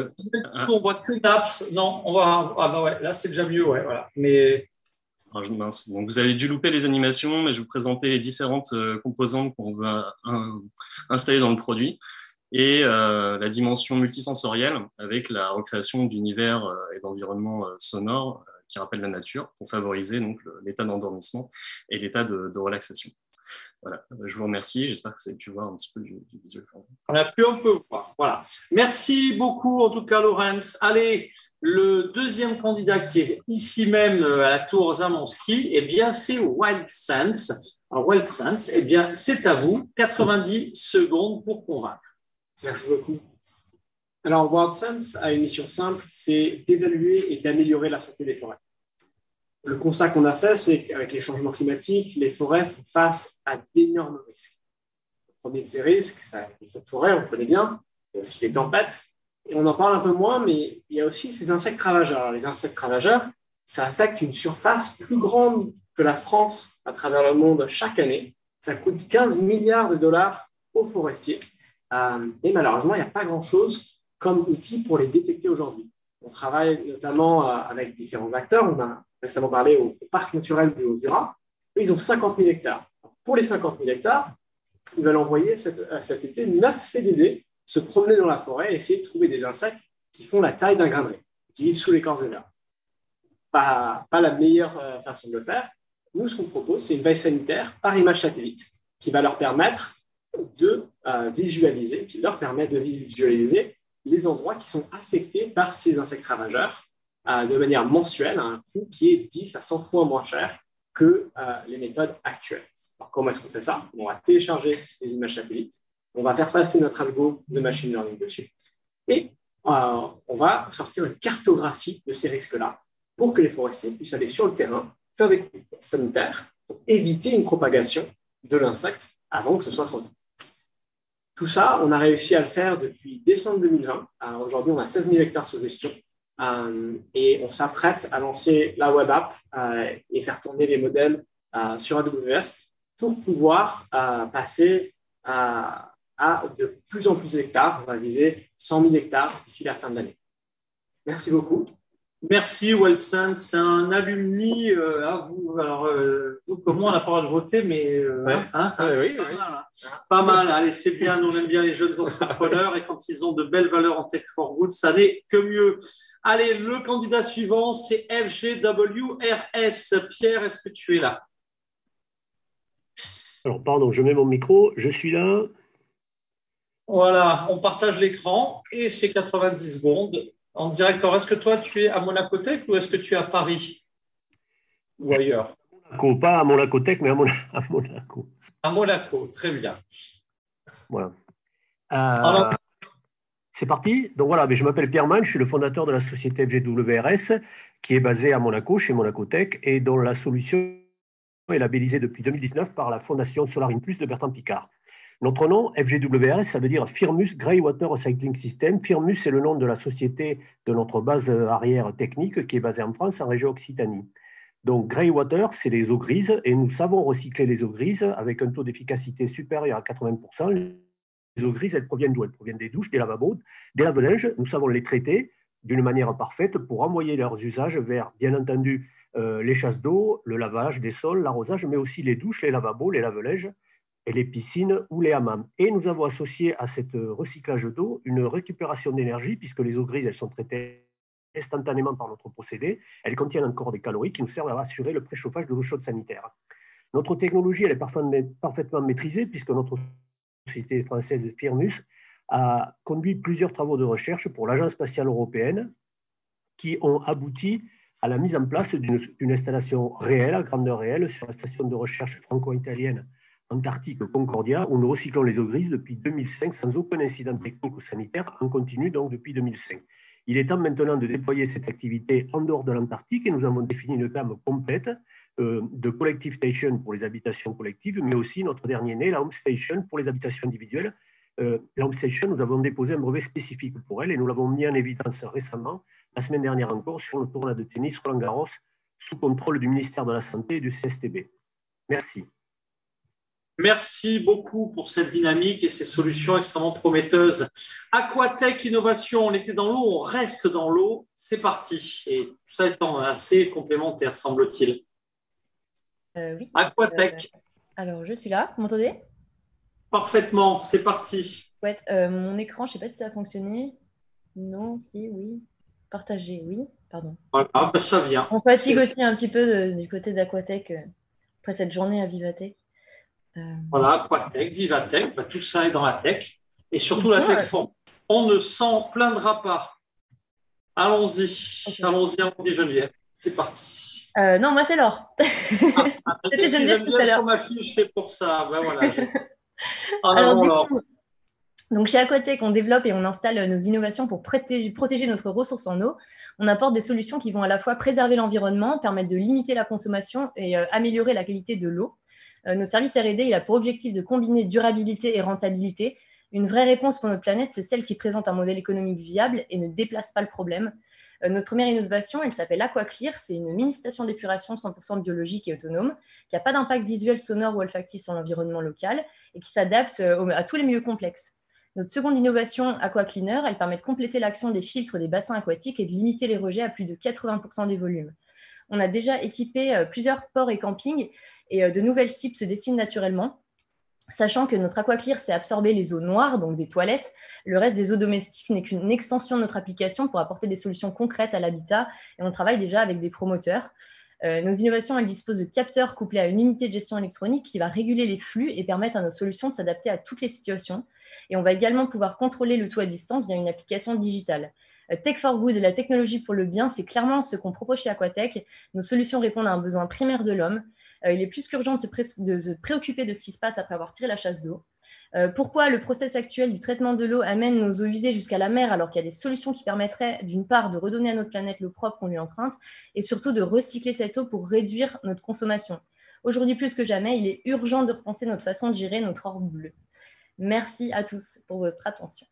on voit que Naps. Non, on voit. Ah bah ouais, là c'est déjà mieux, ouais, voilà. Mais mince. Donc, vous avez dû louper les animations, mais je vais vous présenter les différentes composantes qu'on va installer dans le produit et la dimension multisensorielle avec la recréation d'univers et d'environnements sonores qui rappellent la nature pour favoriser donc l'état d'endormissement et l'état de relaxation. Voilà, je vous remercie. J'espère que vous avez pu voir un petit peu du visuel. On a pu un peu voir. Voilà. Merci beaucoup, en tout cas, Laurence. Allez, le deuxième candidat qui est ici même à la Tour Zamanski, eh bien, c'est WildSense. Alors, WildSense, eh bien, c'est à vous. 90 secondes pour convaincre. Merci beaucoup. Alors, WildSense a une mission simple, c'est d'évaluer et d'améliorer la santé des forêts. Le constat qu'on a fait, c'est qu'avec les changements climatiques, les forêts font face à d'énormes risques. Le premier de ces risques, c'est les feux de forêt, on connaît bien, il y a aussi les tempêtes, et on en parle un peu moins, mais il y a aussi ces insectes ravageurs. Alors, les insectes ravageurs, ça affecte une surface plus grande que la France à travers le monde chaque année. Ça coûte 15 milliards de dollars aux forestiers. Et malheureusement, il n'y a pas grand-chose comme outil pour les détecter aujourd'hui. On travaille notamment avec différents acteurs. On a récemment parlé au parc naturel du Haut-Jura. Eux, ils ont 50 000 hectares. Pour les 50 000 hectares, ils veulent envoyer cet été 9 CDD se promener dans la forêt et essayer de trouver des insectes qui font la taille d'un grain de riz, qui vivent sous l'écorce des arbres. Pas la meilleure façon de le faire. Nous, ce qu'on propose, c'est une veille sanitaire par image satellite qui va leur permettre de visualiser, qui leur permet de visualiser les endroits qui sont affectés par ces insectes ravageurs de manière mensuelle à un coût qui est 10 à 100 fois moins cher que les méthodes actuelles. Alors, comment est-ce qu'on fait ça? On va télécharger les images satellites, on va faire passer notre algo de machine learning dessus et on va sortir une cartographie de ces risques-là pour que les forestiers puissent aller sur le terrain, faire des contrôles sanitaires pour éviter une propagation de l'insecte avant que ce soit trop tard. Tout ça, on a réussi à le faire depuis décembre 2020. Aujourd'hui, on a 16 000 hectares sous gestion et on s'apprête à lancer la web app et faire tourner les modèles sur AWS pour pouvoir passer à de plus en plus d'hectares. On va viser 100 000 hectares d'ici la fin de l'année. Merci beaucoup. Merci, WildSense. C'est un alumni à vous. Alors, vous, comme moi, on n'a pas le droit de voter, mais oui, pas mal. Allez, c'est bien. Nous, on aime bien les jeunes entrepreneurs et quand ils ont de belles valeurs en Tech for Good, ça n'est que mieux. Allez, le candidat suivant, c'est FGWRS. Pierre, est-ce que tu es là? Alors, pardon, je mets mon micro. Je suis là. Voilà, on partage l'écran et c'est 90 secondes. En direct, est-ce que toi, tu es à Monacotech ou est-ce que tu es à Paris ou ailleurs? Pas à Monacotech, mais à Monaco. À Monaco, très bien. Voilà. Alors, c'est parti. Donc voilà, je m'appelle Pierre Mann, je suis le fondateur de la société FGWRS qui est basée à Monaco, chez Monacotech, et dont la solution est labellisée depuis 2019 par la fondation Solar In Plus de Bertrand Piccard. Notre nom, FGWRS, ça veut dire Firmus Greywater Recycling System. Firmus, c'est le nom de la société de notre base arrière technique qui est basée en France, en région Occitanie. Donc, Greywater, c'est les eaux grises et nous savons recycler les eaux grises avec un taux d'efficacité supérieur à 80%. Les eaux grises, elles proviennent d'où? Elles proviennent des douches, des lavabos, des lave-linges. Nous savons les traiter d'une manière parfaite pour envoyer leurs usages vers, bien entendu, les chasses d'eau, le lavage des sols, l'arrosage, mais aussi les douches, les lavabos, les lave-linges et les piscines ou les hammams. Et nous avons associé à ce recyclage d'eau une récupération d'énergie, puisque les eaux grises, elles sont traitées instantanément par notre procédé. Elles contiennent encore des calories qui nous servent à assurer le préchauffage de l'eau chaude sanitaire. Notre technologie, elle est parfaitement maîtrisée, puisque notre société française Firmus a conduit plusieurs travaux de recherche pour l'Agence spatiale européenne qui ont abouti à la mise en place d'une installation réelle, à grandeur réelle, sur la station de recherche franco-italienne Antarctique Concordia, où nous recyclons les eaux grises depuis 2005 sans aucun incident technique ou sanitaire, en continu donc depuis 2005. Il est temps maintenant de déployer cette activité en dehors de l'Antarctique et nous avons défini une gamme complète de collective station pour les habitations collectives, mais aussi notre dernier né, la home station pour les habitations individuelles. La home station, nous avons déposé un brevet spécifique pour elle et nous l'avons mis en évidence récemment, la semaine dernière encore, sur le tournoi de tennis Roland-Garros, sous contrôle du ministère de la Santé et du CSTB. Merci. Merci beaucoup pour cette dynamique et ces solutions extrêmement prometteuses. Aquatech Innovation, on était dans l'eau, on reste dans l'eau, c'est parti. Et tout ça étant assez complémentaire, semble-t-il. Oui. Aquatech. Alors, je suis là, vous m'entendez? Parfaitement, c'est parti. Ouais, mon écran, je ne sais pas si ça a fonctionné. Non, si, oui. Partager, oui, pardon. Voilà, ben ça vient. On fatigue aussi un petit peu du côté d'Aquatech après cette journée à Vivatech. Voilà, Aquatech, Vivatech, ben, tout ça est dans la tech. Et surtout la tech fond. On ne s'en plaindra pas. Allons-y, okay. Allons-y, allons-y, Geneviève. C'est parti. Non, moi c'est Laure. C'était Geneviève tout à l'heure. Sur ma fiche, c'est pour ça. Ben, voilà, Alors, donc chez Aquatech, on développe et on installe nos innovations pour protéger notre ressource en eau. On apporte des solutions qui vont à la fois préserver l'environnement, permettre de limiter la consommation et améliorer la qualité de l'eau. Notre service R&D, il a pour objectif de combiner durabilité et rentabilité. Une vraie réponse pour notre planète, c'est celle qui présente un modèle économique viable et ne déplace pas le problème. Notre première innovation, elle s'appelle AquaClear. C'est une mini-station d'épuration 100% biologique et autonome qui n'a pas d'impact visuel, sonore ou olfactif sur l'environnement local et qui s'adapte à tous les milieux complexes. Notre seconde innovation, AquaCleaner, elle permet de compléter l'action des filtres des bassins aquatiques et de limiter les rejets à plus de 80% des volumes. On a déjà équipé plusieurs ports et campings et de nouvelles cibles se dessinent naturellement. Sachant que notre AquaClear, c'est absorber les eaux noires, donc des toilettes. Le reste des eaux domestiques n'est qu'une extension de notre application pour apporter des solutions concrètes à l'habitat. Et on travaille déjà avec des promoteurs. Nos innovations, elles disposent de capteurs couplés à une unité de gestion électronique qui va réguler les flux et permettre à nos solutions de s'adapter à toutes les situations. Et on va également pouvoir contrôler le tout à distance via une application digitale. Tech for Good, la technologie pour le bien, c'est clairement ce qu'on propose chez Aquatech. Nos solutions répondent à un besoin primaire de l'homme. Il est plus qu'urgent de se préoccuper de ce qui se passe après avoir tiré la chasse d'eau. Pourquoi le process actuel du traitement de l'eau amène nos eaux usées jusqu'à la mer alors qu'il y a des solutions qui permettraient d'une part de redonner à notre planète l'eau propre qu'on lui emprunte et surtout de recycler cette eau pour réduire notre consommation. Aujourd'hui plus que jamais, il est urgent de repenser notre façon de gérer notre orbe bleu. Merci à tous pour votre attention.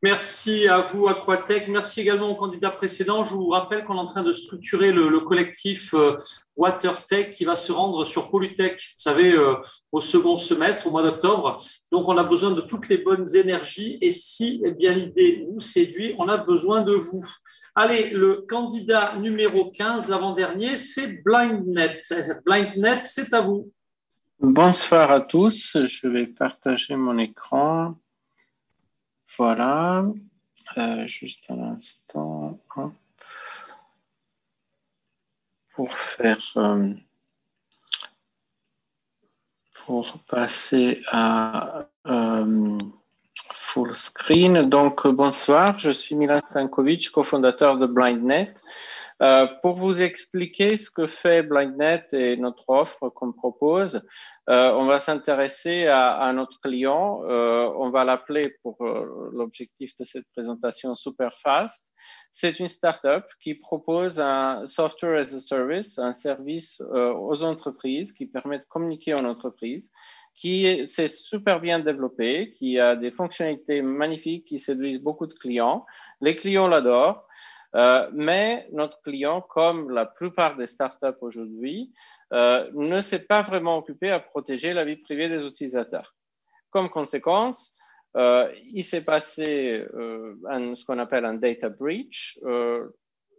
Merci à vous, Aquatech. Merci également aux candidats précédents. Je vous rappelle qu'on est en train de structurer le collectif WaterTech qui va se rendre sur Polytech, vous savez, au second semestre, au mois d'octobre. Donc, on a besoin de toutes les bonnes énergies. Et si eh bien l'idée vous séduit, on a besoin de vous. Allez, le candidat numéro 15, l'avant-dernier, c'est BlindNet. BlindNet, c'est à vous. Bonsoir à tous. Je vais partager mon écran. Voilà, juste un instant pour passer à full screen. Donc, bonsoir, je suis Milan Stankovic, cofondateur de BlindNet. Pour vous expliquer ce que fait BlindNet et notre offre qu'on propose, on va s'intéresser à notre client. On va l'appeler pour l'objectif de cette présentation Superfast. C'est une start-up qui propose un software as a service, un service aux entreprises qui permet de communiquer en entreprise, qui s'est super bien développé, qui a des fonctionnalités magnifiques qui séduisent beaucoup de clients. Les clients l'adorent. Mais notre client, comme la plupart des startups aujourd'hui, ne s'est pas vraiment occupé à protéger la vie privée des utilisateurs. Comme conséquence, il s'est passé ce qu'on appelle un data breach.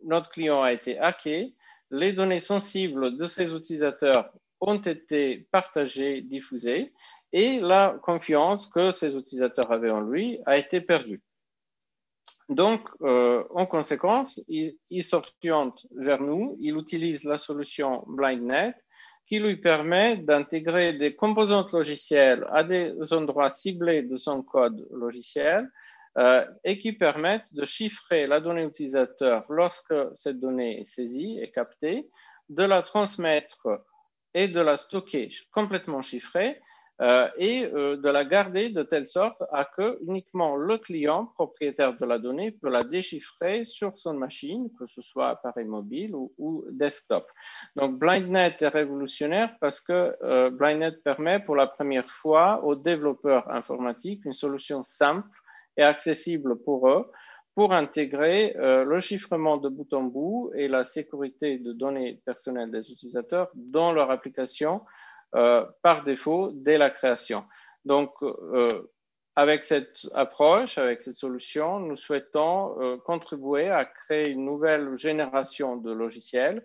Notre client a été hacké. Les données sensibles de ses utilisateurs ont été partagées, diffusées, et la confiance que ces utilisateurs avaient en lui a été perdue. Donc, en conséquence, il s'oriente vers nous, il utilise la solution BlindNet qui lui permet d'intégrer des composantes logicielles à des endroits ciblés de son code logiciel et qui permettent de chiffrer la donnée utilisateur lorsque cette donnée est saisie et captée, de la transmettre et de la stocker complètement chiffrée et de la garder de telle sorte à que uniquement le client propriétaire de la donnée peut la déchiffrer sur son machine, que ce soit appareil mobile ou desktop. Donc BlindNet est révolutionnaire parce que BlindNet permet pour la première fois aux développeurs informatiques une solution simple et accessible pour eux pour intégrer le chiffrement de bout en bout et la sécurité de données personnelles des utilisateurs dans leur application par défaut dès la création. Donc, avec cette approche, avec cette solution, nous souhaitons contribuer à créer une nouvelle génération de logiciels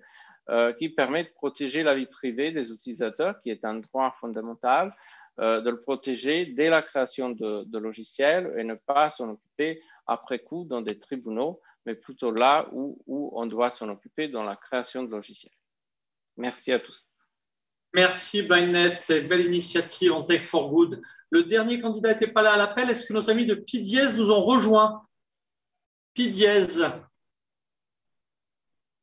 qui permet de protéger la vie privée des utilisateurs, qui est un droit fondamental, de le protéger dès la création de logiciels et ne pas s'en occuper après coup dans des tribunaux, mais plutôt là où on doit s'en occuper dans la création de logiciels. Merci à tous. Merci BlindNet, belle initiative en Tech for Good. Le dernier candidat n'était pas là à l'appel. Est-ce que nos amis de Pi Dièse nous ont rejoints? Pi Dièse.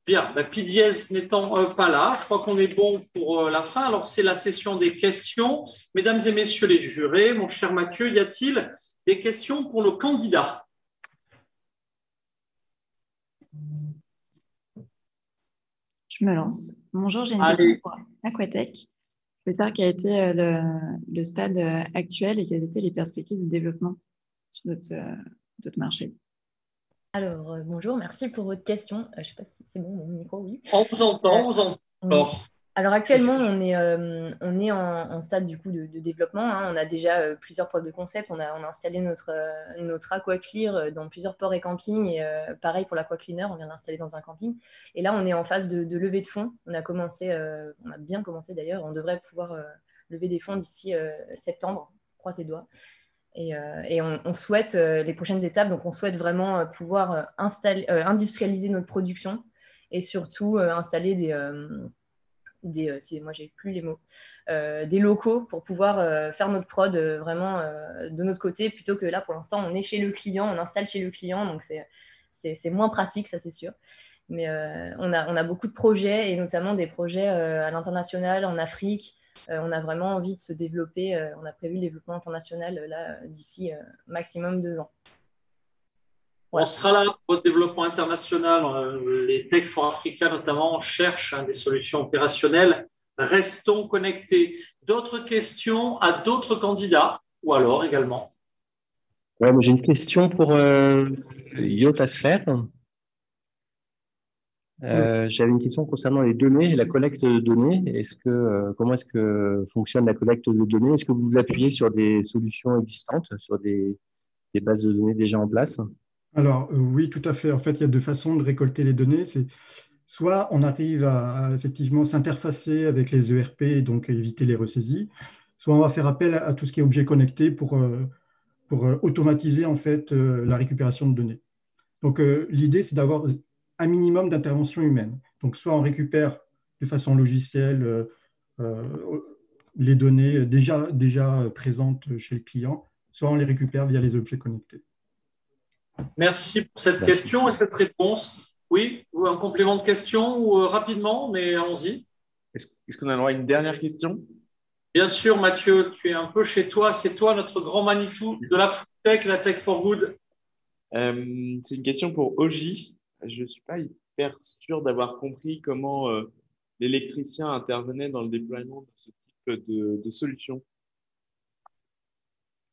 Bien, Pi Dièse n'étant pas là, je crois qu'on est bon pour la fin. Alors, c'est la session des questions. Mesdames et messieurs les jurés, mon cher Mathieu, y a-t-il des questions pour nos candidats? Je me lance. Bonjour, j'ai une question pour Aquatech. Je veux savoir quel a été le stade actuel et quelles étaient les perspectives de développement sur notre marché. Alors, bonjour, merci pour votre question. Je ne sais pas si c'est bon, mon micro, oui. On vous entend, on vous entend. Alors, actuellement, on est en stade du coup de développement. Hein. On a déjà plusieurs preuves de concept. On a installé notre AquaClear dans plusieurs ports et campings. Et pareil pour l'AquaCleaner, on vient d'installer dans un camping. Et là, on est en phase de levée de fonds. On a bien commencé d'ailleurs. On devrait pouvoir lever des fonds d'ici septembre. Croise les doigts. Et on souhaite les prochaines étapes. Donc, on souhaite vraiment pouvoir industrialiser notre production et surtout installer excusez-moi, j'ai plus les mots, des locaux pour pouvoir faire notre prod vraiment de notre côté, plutôt que là, pour l'instant, on est chez le client, on installe chez le client, donc c'est moins pratique, ça c'est sûr. Mais on a beaucoup de projets, et notamment des projets à l'international, en Afrique. On a vraiment envie de se développer. On a prévu le développement international là d'ici maximum 2 ans. Voilà. On sera là pour le développement international. Les Tech for Africa, notamment, cherchent des solutions opérationnelles. Restons connectés. D'autres questions à d'autres candidats ou alors également? Ouais, j'ai une question pour Yotasphère. J'avais une question concernant les données et la collecte de données. Comment est-ce que fonctionne la collecte de données? Est-ce que vous vous appuyez sur des solutions existantes, sur des bases de données déjà en place? Alors, oui, tout à fait. En fait, il y a 2 façons de récolter les données. C'est soit on arrive à effectivement s'interfacer avec les ERP et donc éviter les ressaisies, soit on va faire appel à tout ce qui est objet connecté pour automatiser en fait la récupération de données. Donc, l'idée, c'est d'avoir un minimum d'intervention humaine. Donc, soit on récupère de façon logicielle les données déjà présentes chez le client, soit on les récupère via les objets connectés. Merci pour cette question et cette réponse. Oui, ou un complément de question ou rapidement, mais allons-y. Est-ce qu'on a le droit à une dernière question? Bien sûr, Mathieu, tu es un peu chez toi. C'est toi notre grand manifou de la food tech, la Tech for Good. C'est une question pour Oji. Je ne suis pas hyper sûr d'avoir compris comment l'électricien intervenait dans le déploiement de ce type de solution.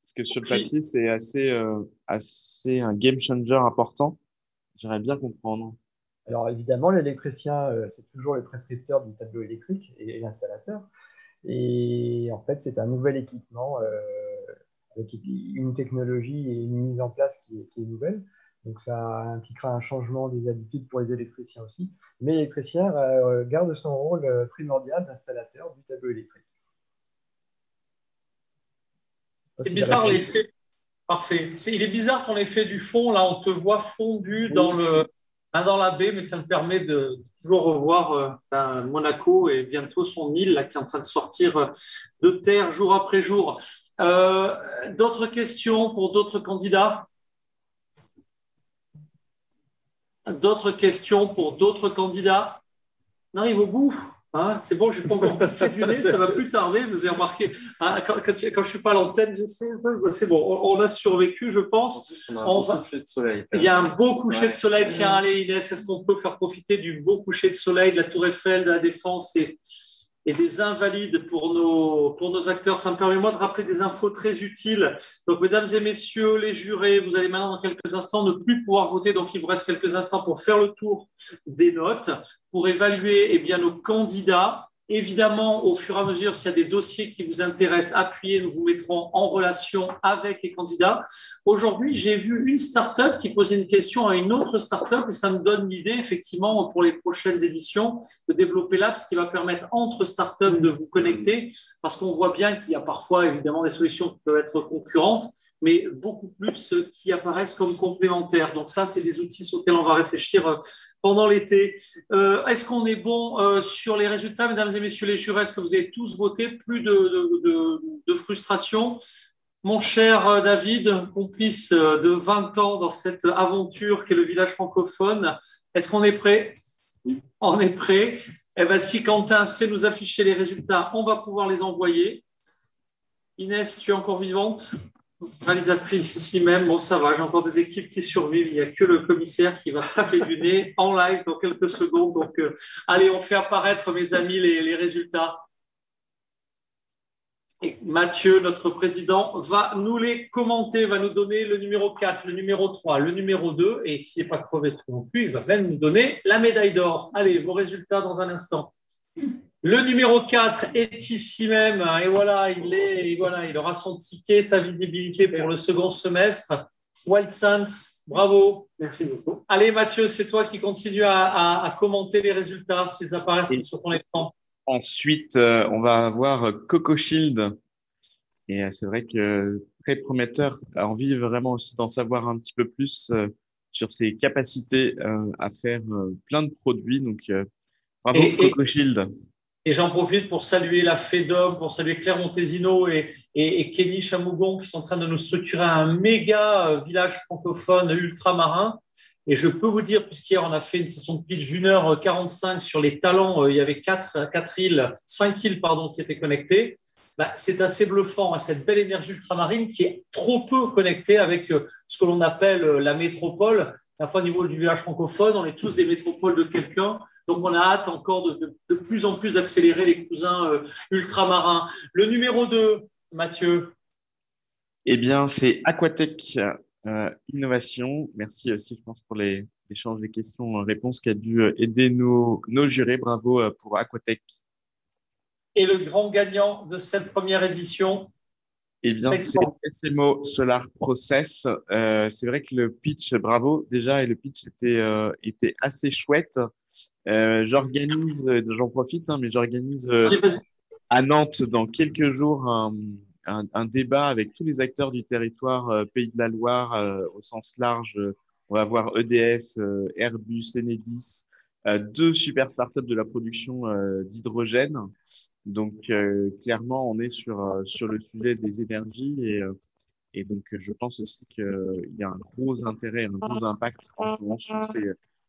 Parce que sur le papier, c'est assez un game changer important. J'aimerais bien comprendre. Alors évidemment, l'électricien, c'est toujours le prescripteur du tableau électrique et l'installateur. Et en fait, c'est un nouvel équipement avec une technologie et une mise en place qui est nouvelle. Donc, ça impliquera un changement des habitudes pour les électriciens aussi. Mais l'électricien garde son rôle primordial d'installateur du tableau électrique. C'est bizarre l'effet. Parfait. Il est bizarre ton effet du fond. Là, on te voit fondu dans la baie, mais ça me permet de toujours revoir Monaco et bientôt son île là, qui est en train de sortir de terre jour après jour. D'autres questions pour d'autres candidats? D'autres questions pour d'autres candidats? On arrive au bout. Hein, c'est bon, je n'ai pas encore piqué du nez, ça va plus tarder. Vous avez remarqué, hein, quand je ne suis pas à l'antenne, je sais, c'est bon, on a survécu, je pense. On a un beau coucher de soleil. Il y a un beau coucher de soleil. Tiens, allez Inès, est-ce qu'on peut faire profiter du beau coucher de soleil de la Tour Eiffel, de la Défense et des Invalides pour nos acteurs? Ça me permet moi de rappeler des infos très utiles. Donc, mesdames et messieurs, les jurés, vous allez maintenant dans quelques instants ne plus pouvoir voter. Donc, il vous reste quelques instants pour faire le tour des notes, pour évaluer nos candidats. Évidemment, au fur et à mesure, s'il y a des dossiers qui vous intéressent, appuyez, nous vous mettrons en relation avec les candidats. Aujourd'hui, j'ai vu une start-up qui posait une question à une autre start-up et ça me donne l'idée, effectivement, pour les prochaines éditions, de développer l'app, ce qui va permettre entre start-up de vous connecter, parce qu'on voit bien qu'il y a parfois, évidemment, des solutions qui peuvent être concurrentes, mais beaucoup plus qui apparaissent comme complémentaires. Donc ça, c'est des outils sur lesquels on va réfléchir pendant l'été. Est-ce qu'on est bon sur les résultats, mesdames et messieurs les jurés? Est-ce que vous avez tous voté? Plus de frustration? Mon cher David, complice de 20 ans dans cette aventure qu'est le village francophone, est-ce qu'on est prêt? On est prêt. Eh bien, si Quentin sait nous afficher les résultats, on va pouvoir les envoyer. Inès, tu es encore vivante? Réalisatrice ici même, bon ça va, j'ai encore des équipes qui survivent, il n'y a que le commissaire qui va taper du nez en live dans quelques secondes, donc allez, on fait apparaître mes amis les résultats. Et Mathieu, notre président, va nous les commenter, va nous donner le numéro 4, le numéro 3, le numéro 2, et s'il n'est pas crevé non plus, il va même nous donner la médaille d'or. Allez, vos résultats dans un instant. Le numéro 4 est ici même, et voilà, il aura son ticket, sa visibilité pour le second semestre. Wild Sans, bravo. Merci beaucoup. Allez Mathieu, c'est toi qui continue à commenter les résultats s'ils apparaissent sur ton écran. Ensuite, on va avoir Coco Shield. Et c'est vrai que très prometteur, a envie vraiment aussi d'en savoir un petit peu plus sur ses capacités à faire plein de produits. Donc, bravo Coco Shield. Et j'en profite pour saluer la FEDOM, pour saluer Claire Montesino et Kenny Chamougon qui sont en train de nous structurer un méga village francophone ultramarin. Et je peux vous dire, puisqu'hier on a fait une session de pitch d'1h45 sur les talents, il y avait 5 îles qui étaient connectées. C'est assez bluffant, cette belle énergie ultramarine qui est trop peu connectée avec ce que l'on appelle la métropole. À la fois au niveau du village francophone, on est tous des métropoles de quelqu'un. Donc, on a hâte encore de plus en plus d'accélérer les cousins ultramarins. Le numéro 2, Mathieu. Eh bien, c'est Aquatech Innovation. Merci aussi, je pense, pour l'échange des questions-réponses qui a dû aider nos jurés. Bravo pour Aquatech. Et le grand gagnant de cette première édition? Eh bien, c'est SMO Solar Process. C'est vrai que le pitch, bravo déjà, et le pitch était assez chouette. J'en profite, mais j'organise à Nantes dans quelques jours un débat avec tous les acteurs du territoire Pays de la Loire au sens large. On va voir EDF, Airbus, Enedis, 2 super startups de la production d'hydrogène. Donc clairement, on est sur le sujet des énergies et donc je pense aussi qu'il y a un gros intérêt, un gros impact en ce moment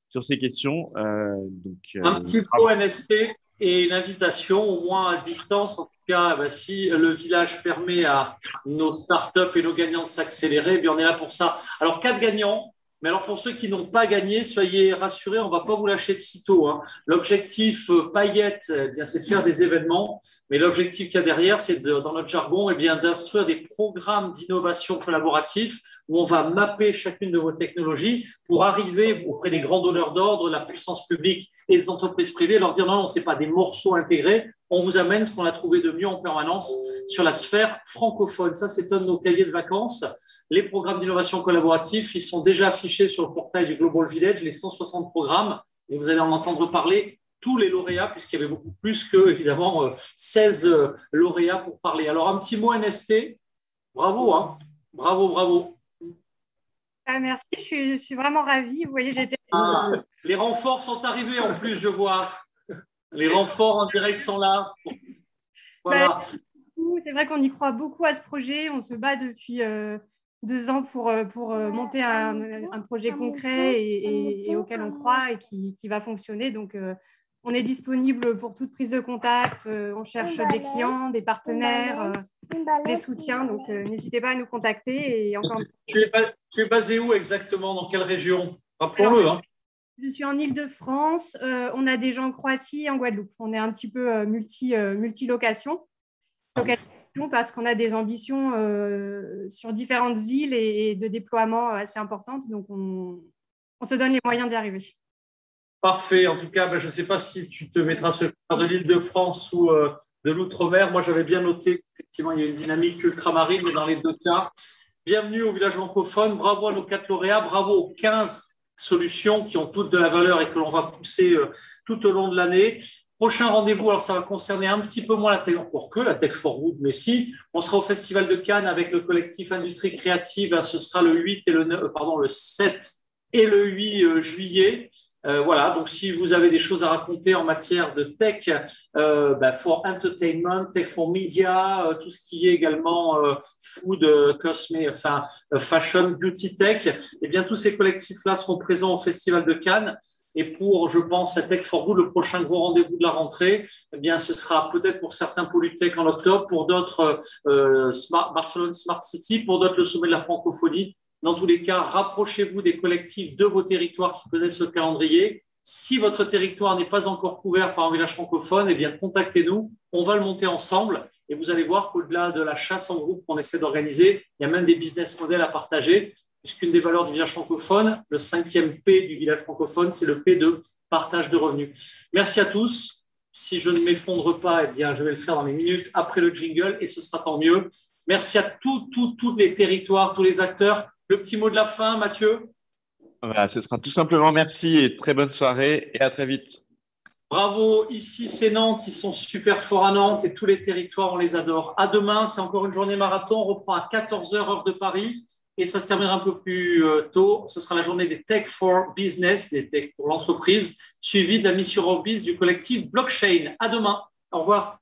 sur ces questions. Un petit mot NST et une invitation, au moins à distance. En tout cas, si le village permet à nos startups et nos gagnants de s'accélérer, on est là pour ça. Alors, 4 gagnants. Mais alors, pour ceux qui n'ont pas gagné, soyez rassurés, on ne va pas vous lâcher de sitôt. L'objectif paillette, c'est de faire des événements. Mais l'objectif qu'il y a derrière, c'est dans notre jargon, d'instruire des programmes d'innovation collaboratifs où on va mapper chacune de vos technologies pour arriver auprès des grands donneurs d'ordre, la puissance publique et des entreprises privées, leur dire non, ce n'est pas des morceaux intégrés, on vous amène ce qu'on a trouvé de mieux en permanence sur la sphère francophone. Ça, c'est un de nos cahiers de vacances. Les programmes d'innovation collaborative, ils sont déjà affichés sur le portail du Global Village, les 160 programmes, et vous allez en entendre parler tous les lauréats, puisqu'il y avait beaucoup plus que, évidemment, 16 lauréats pour parler. Alors, un petit mot NST. Bravo, hein. Bravo, bravo. Merci, je suis vraiment ravie. Vous voyez, j'étais... Les renforts sont arrivés en plus, je vois. Les renforts en direct sont là. Voilà. C'est vrai qu'on y croit beaucoup à ce projet. On se bat depuis 2 ans pour monter un projet concret et auquel on croit et qui va fonctionner. Donc, on est disponible pour toute prise de contact. On cherche des clients, des partenaires, des soutiens. Donc, n'hésitez pas à nous contacter. Et encore... Tu es basé où exactement? Dans quelle région? Rappelons-le. Hein. Je suis en Île-de-France. On a des gens en Croatie et en Guadeloupe. On est un petit peu multi-location. Parce qu'on a des ambitions sur différentes îles et de déploiement assez importantes. Donc, on se donne les moyens d'y arriver. Parfait. En tout cas, je ne sais pas si tu te mettras sur le cœur de l'Île-de-France ou de l'Outre-mer. Moi, j'avais bien noté qu'effectivement, il y a une dynamique ultramarine, mais dans les 2 cas. Bienvenue au village francophone. Bravo à nos 4 lauréats. Bravo aux 15 solutions qui ont toutes de la valeur et que l'on va pousser tout au long de l'année. Prochain rendez-vous, alors ça va concerner un petit peu moins la Tech, encore que la Tech for Good, mais si, on sera au Festival de Cannes avec le collectif Industrie Créative. Ce sera le 7 et le 8 juillet. Voilà, donc si vous avez des choses à raconter en matière de tech, for entertainment, tech for media, tout ce qui est également food, fashion, beauty tech, eh bien tous ces collectifs-là seront présents au Festival de Cannes. Et pour, je pense, la Tech for Good, le prochain gros rendez-vous de la rentrée, eh bien, ce sera peut-être pour certains Polytech en octobre, pour d'autres Barcelone Smart City, pour d'autres le sommet de la francophonie. Dans tous les cas, rapprochez-vous des collectifs de vos territoires qui connaissent le calendrier. Si votre territoire n'est pas encore couvert par un village francophone, eh bien, contactez-nous. On va le monter ensemble et vous allez voir qu'au-delà de la chasse en groupe qu'on essaie d'organiser, il y a même des business models à partager. Puisqu'une des valeurs du village francophone, le 5e P du village francophone, c'est le P de partage de revenus. Merci à tous. Si je ne m'effondre pas, eh bien, je vais le faire dans les minutes après le jingle et ce sera tant mieux. Merci à tous les territoires, tous les acteurs. Le petit mot de la fin, Mathieu. Voilà, ce sera tout simplement merci et très bonne soirée et à très vite. Bravo, ici c'est Nantes, ils sont super forts à Nantes et tous les territoires, on les adore. À demain, c'est encore une journée marathon, on reprend à 14h heure de Paris. Et ça se terminera un peu plus tôt. Ce sera la journée des Tech for Business, des Tech pour l'entreprise, suivie de la mission Orbis du collectif Blockchain. À demain. Au revoir.